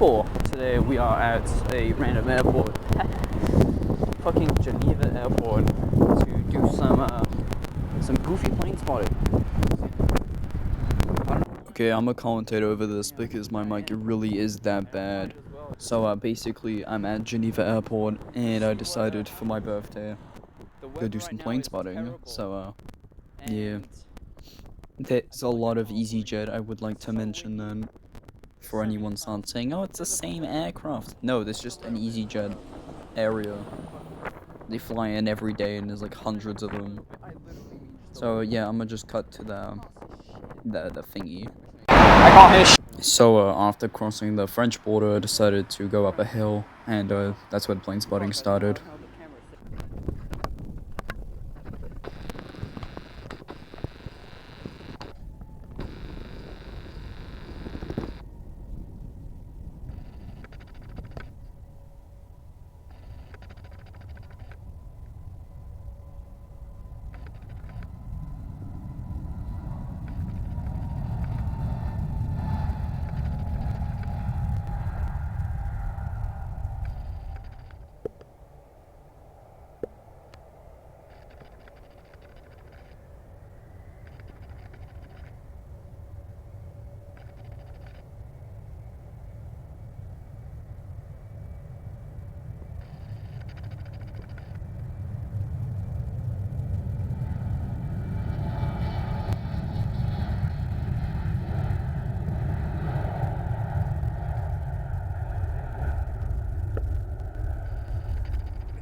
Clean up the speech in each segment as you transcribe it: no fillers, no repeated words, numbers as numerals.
people! Today we are at a random airport, fucking Geneva Airport, to do some goofy plane spotting. Okay, I'm gonna commentate over this because my mic really is that bad. So basically, I'm at Geneva Airport and I decided for my birthday to do some plane spotting. So yeah, there's a lot of EasyJet. I would like to mention that. For anyone saying, oh, it's the same aircraft. No, there's just an EasyJet area. They fly in every day and there's like hundreds of them. So yeah, I'm gonna just cut to the thingy. I can't hear So after crossing the French border, I decided to go up a hill, and that's where plane spotting started.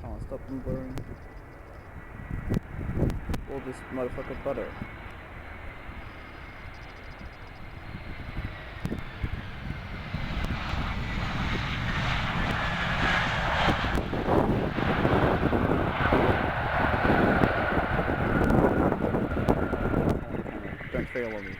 Can't stop them blowing. All this motherfucker butter. Don't fail on me.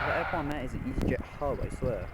The airport on that is an EasyJet hub, I swear.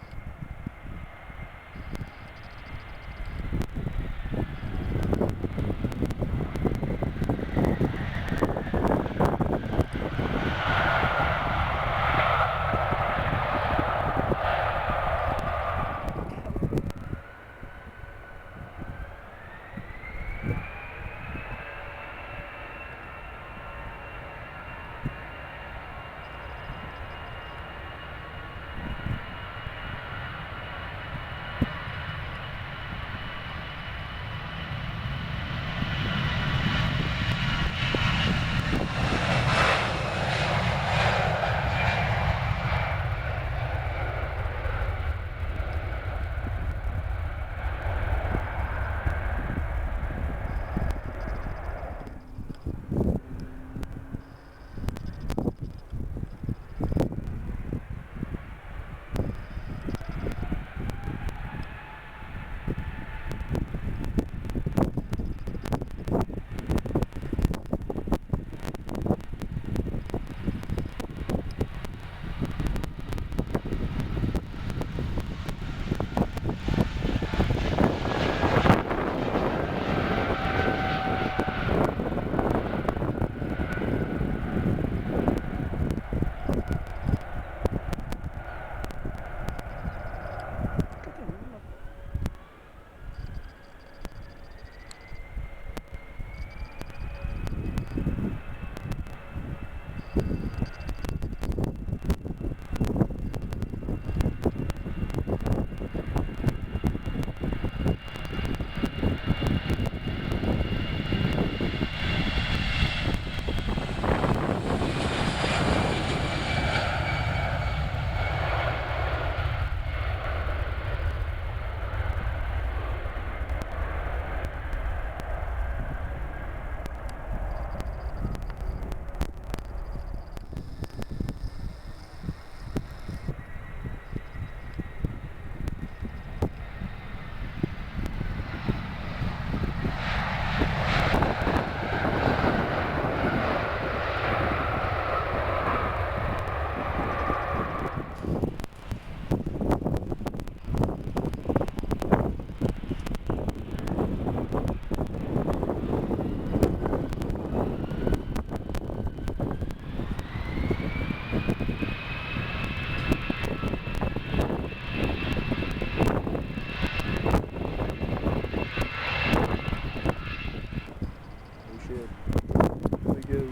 go.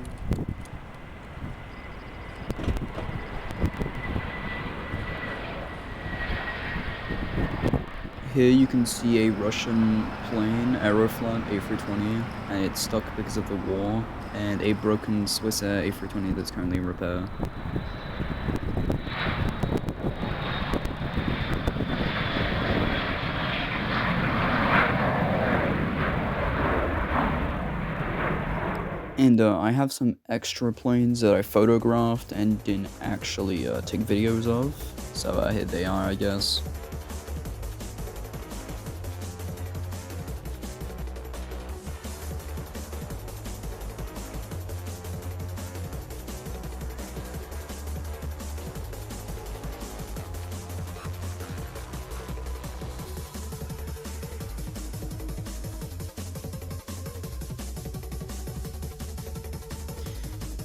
Here you can see a Russian plane, Aeroflot A330, and it's stuck because of the war, and a broken Swiss Air A320 that's currently in repair. And I have some extra planes that I photographed and didn't actually take videos of, so here they are, I guess.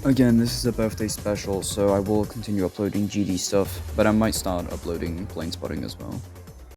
Again, this is a birthday special, so I will continue uploading GD stuff, but I might start uploading Planespotting as well.